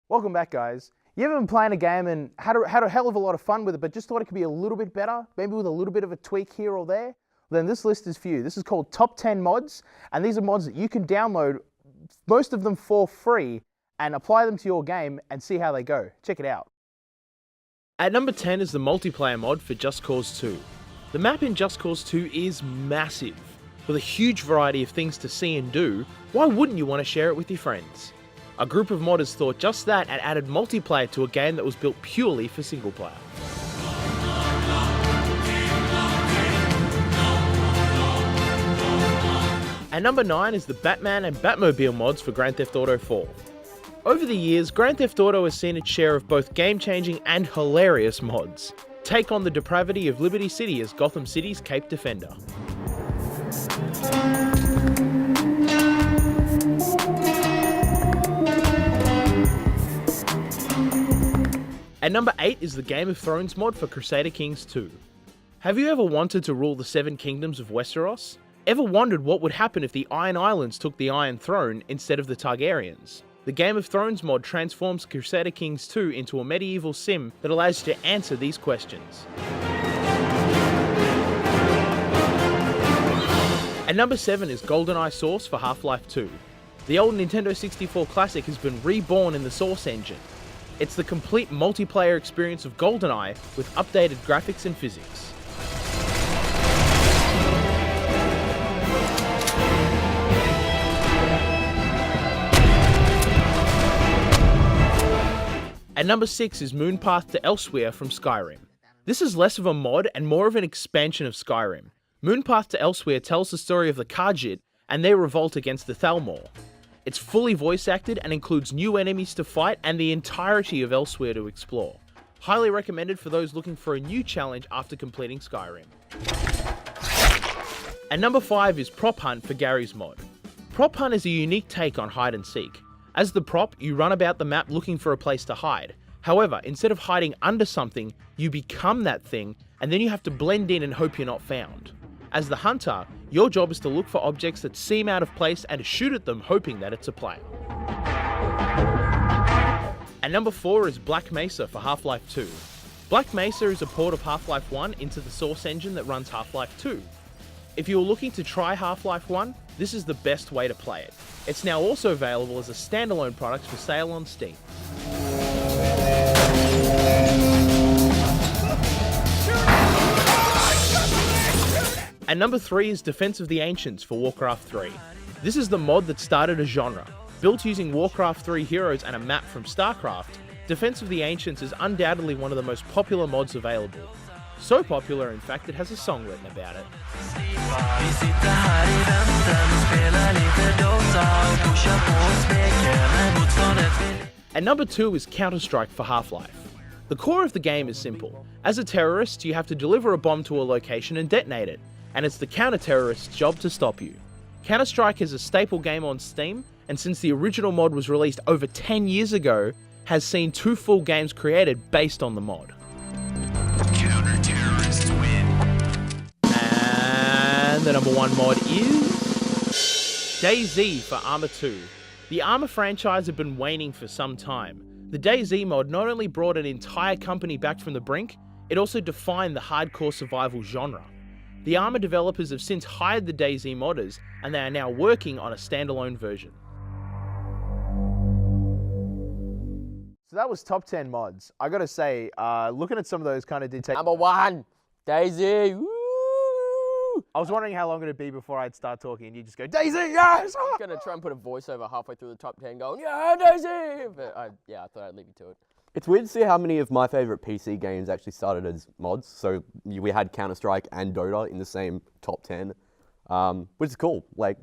Welcome back, guys. You ever been playing a game and had a hell of a lot of fun with it, but just thought it could be a little bit better, maybe with a little bit of a tweak here or there? Then this list is for you. This is called Top 10 Mods, and these are mods that you can download, most of them for free, and apply them to your game and see how they go. Check it out. At number 10 is the multiplayer mod for Just Cause 2. The map in Just Cause 2 is massive. With a huge variety of things to see and do, why wouldn't you want to share it with your friends? A group of modders thought just that and added multiplayer to a game that was built purely for single player. At number 9 is the Batman and Batmobile mods for Grand Theft Auto 4. Over the years, Grand Theft Auto has seen its share of both game-changing and hilarious mods. Take on the depravity of Liberty City as Gotham City's Cape Defender. At number 8 is the Game of Thrones mod for Crusader Kings 2. Have you ever wanted to rule the 7 kingdoms of Westeros? Ever wondered what would happen if the Iron Islands took the Iron Throne instead of the Targaryens? The Game of Thrones mod transforms Crusader Kings 2 into a medieval sim that allows you to answer these questions. At number 7 is GoldenEye Source for Half-Life 2. The old Nintendo 64 classic has been reborn in the Source engine. It's the complete multiplayer experience of GoldenEye with updated graphics and physics. At number 6 is Moonpath to Elsewhere from Skyrim. This is less of a mod and more of an expansion of Skyrim. Moonpath to Elsewhere tells the story of the Khajiit and their revolt against the Thalmor. It's fully voice acted and includes new enemies to fight and the entirety of Elsewhere to explore. Highly recommended for those looking for a new challenge after completing Skyrim. At number 5 is Prop Hunt for Gary's mod. Prop Hunt is a unique take on hide and seek. As the prop, you run about the map looking for a place to hide. However, instead of hiding under something, you become that thing, and then you have to blend in and hope you're not found. As the hunter, your job is to look for objects that seem out of place and to shoot at them hoping that it's a player. And number 4 is Black Mesa for Half-Life 2. Black Mesa is a port of Half-Life 1 into the Source engine that runs Half-Life 2. If you're looking to try Half-Life 1, this is the best way to play it. It's now also available as a standalone product for sale on Steam. And number 3 is Defense of the Ancients for Warcraft 3. This is the mod that started a genre. Built using Warcraft 3 heroes and a map from StarCraft, Defense of the Ancients is undoubtedly one of the most popular mods available. So popular, in fact, it has a song written about it. And number 2 is Counter-Strike for Half-Life. The core of the game is simple. As a terrorist, you have to deliver a bomb to a location and detonate it, and it's the counter-terrorist's job to stop you. Counter-Strike is a staple game on Steam, and since the original mod was released over 10 years ago, has seen 2 full games created based on the mod. Counter-terrorists win. And the number 1 mod is DayZ for Arma 2. The Arma franchise had been waning for some time. The DayZ mod not only brought an entire company back from the brink, it also defined the hardcore survival genre. The Arma developers have since hired the DayZ modders, and they are now working on a standalone version. So that was top 10 mods. I gotta say, looking at some of those kind of did take... Number 1, Daisy. Woo! I was wondering how long it'd be before I'd start talking and you just go, Daisy, yes! I was gonna try and put a voiceover halfway through the top 10 going, yeah, Daisy! But I thought I'd leave you to it. It's weird to see how many of my favorite PC games actually started as mods. So we had Counter-Strike and Dota in the same top 10, which is cool. Like,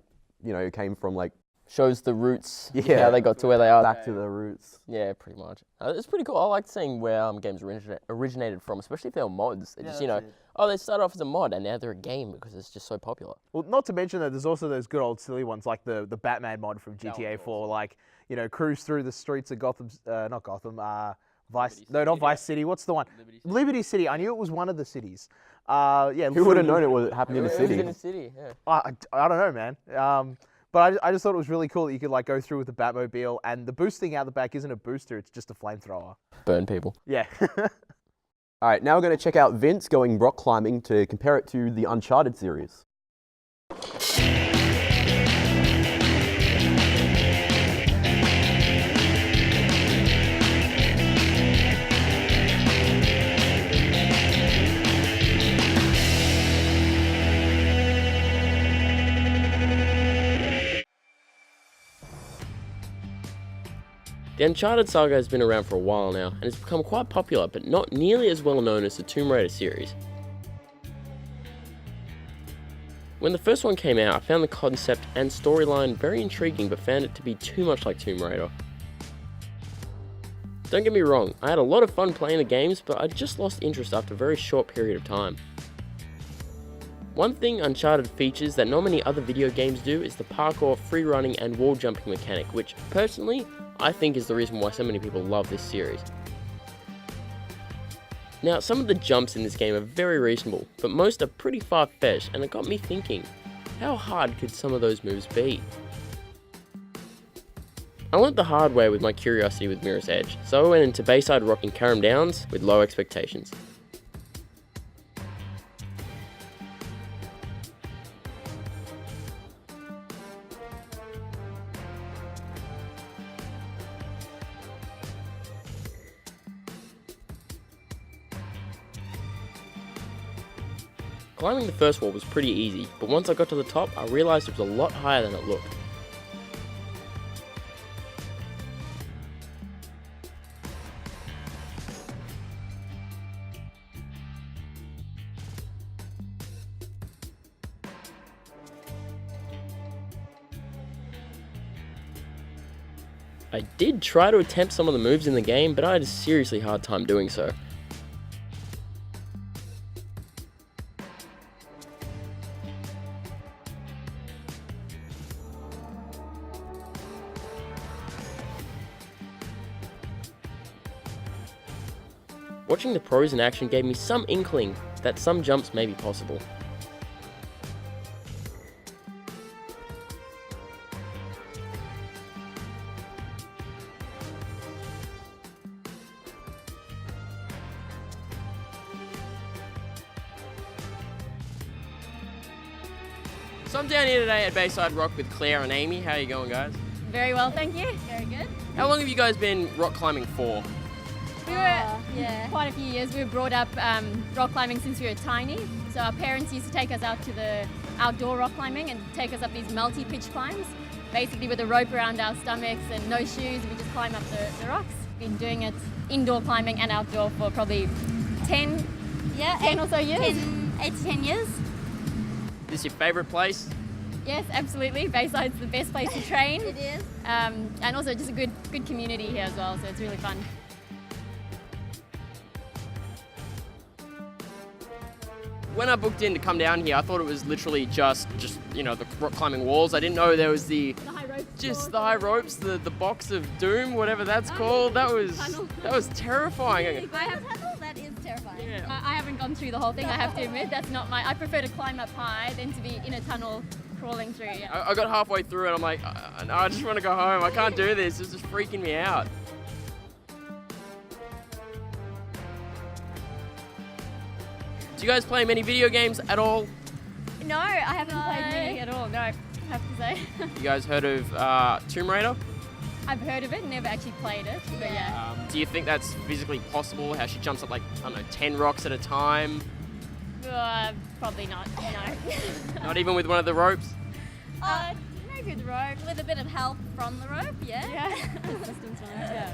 you know, it came from like... Shows the roots, how they got to where they are. Back to the roots. Yeah, pretty much. It's pretty cool. I like seeing where games originated from, especially if they're mods. It's just, you know, they started off as a mod and now they're a game because it's just so popular. Well, not to mention that there's also those good old silly ones like the Batman mod from GTA 4, like, you know, cruise through the streets of Gotham, not Gotham, Vice, no, not Vice City, what's the one? Liberty City. I knew it was one of the cities. Yeah. Who would have known it happened in a city? It was in a city, yeah. I don't know, man. But I just thought it was really cool that you could like go through with the Batmobile, and the boosting out the back isn't a booster; it's just a flamethrower. Burn people. Yeah. All right, now we're going to check out Vince going rock climbing to compare it to the Uncharted series. The Uncharted saga has been around for a while now, and has become quite popular, but not nearly as well known as the Tomb Raider series. When the first one came out, I found the concept and storyline very intriguing, but found it to be too much like Tomb Raider. Don't get me wrong, I had a lot of fun playing the games, but I just lost interest after a very short period of time. One thing Uncharted features that not many other video games do is the parkour, free running and wall jumping mechanic, which personally I think is the reason why so many people love this series. Now, some of the jumps in this game are very reasonable, but most are pretty far-fetched, and it got me thinking, how hard could some of those moves be? I learnt the hard way with my curiosity with Mirror's Edge, so I went into Bayside Rock and Carrum Downs with low expectations. Climbing the first wall was pretty easy, but once I got to the top, I realised it was a lot higher than it looked. I did try to attempt some of the moves in the game, but I had a seriously hard time doing so. Watching the pros in action gave me some inkling that some jumps may be possible. So I'm down here today at Bayside Rock with Claire and Amy. How are you going, guys? Very well, thank you. Very good. How long have you guys been rock climbing for? We were quite a few years. We were brought up rock climbing since we were tiny. So our parents used to take us out to the outdoor rock climbing and take us up these multi-pitch climbs, basically with a rope around our stomachs and no shoes. We just climb up the rocks. Been doing it indoor climbing and outdoor for probably 10 or so years. 8 to 10 years. This is your favourite place? Yes, absolutely. Bayside's the best place to train. It is. And also just a good community here as well, so it's really fun. When I booked in to come down here, I thought it was literally just you know, the rock climbing walls. I didn't know there was the high ropes. just the high ropes, the box of doom, whatever that's called. That was terrifying. That is terrifying. Yeah. I haven't gone through the whole thing, I have to admit. That's not I prefer to climb up high than to be in a tunnel crawling through. Yeah. I got halfway through and I'm like, no, I just want to go home. I can't do this. It's just freaking me out. Do you guys play many video games at all? No, I haven't played many at all, no, I have to say. You guys heard of Tomb Raider? I've heard of it, never actually played it, but yeah. Do you think that's physically possible? How she jumps up like, I don't know, 10 rocks at a time? Probably not, no. Not even with one of the ropes? Maybe with the rope. With a bit of help from the rope, yeah. Yeah, assistance on it, yeah.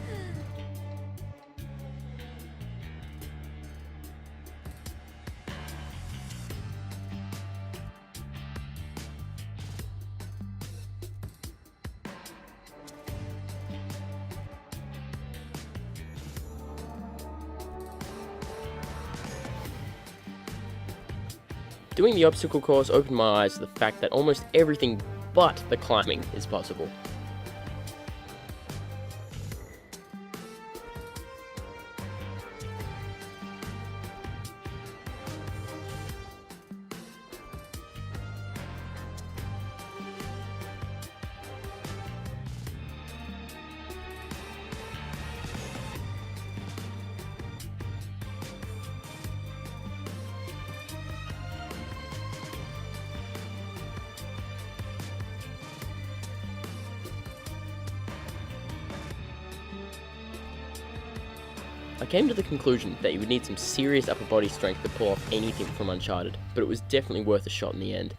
Doing the obstacle course opened my eyes to the fact that almost everything but the climbing is possible. I came to the conclusion that you would need some serious upper body strength to pull off anything from Uncharted, but it was definitely worth a shot in the end.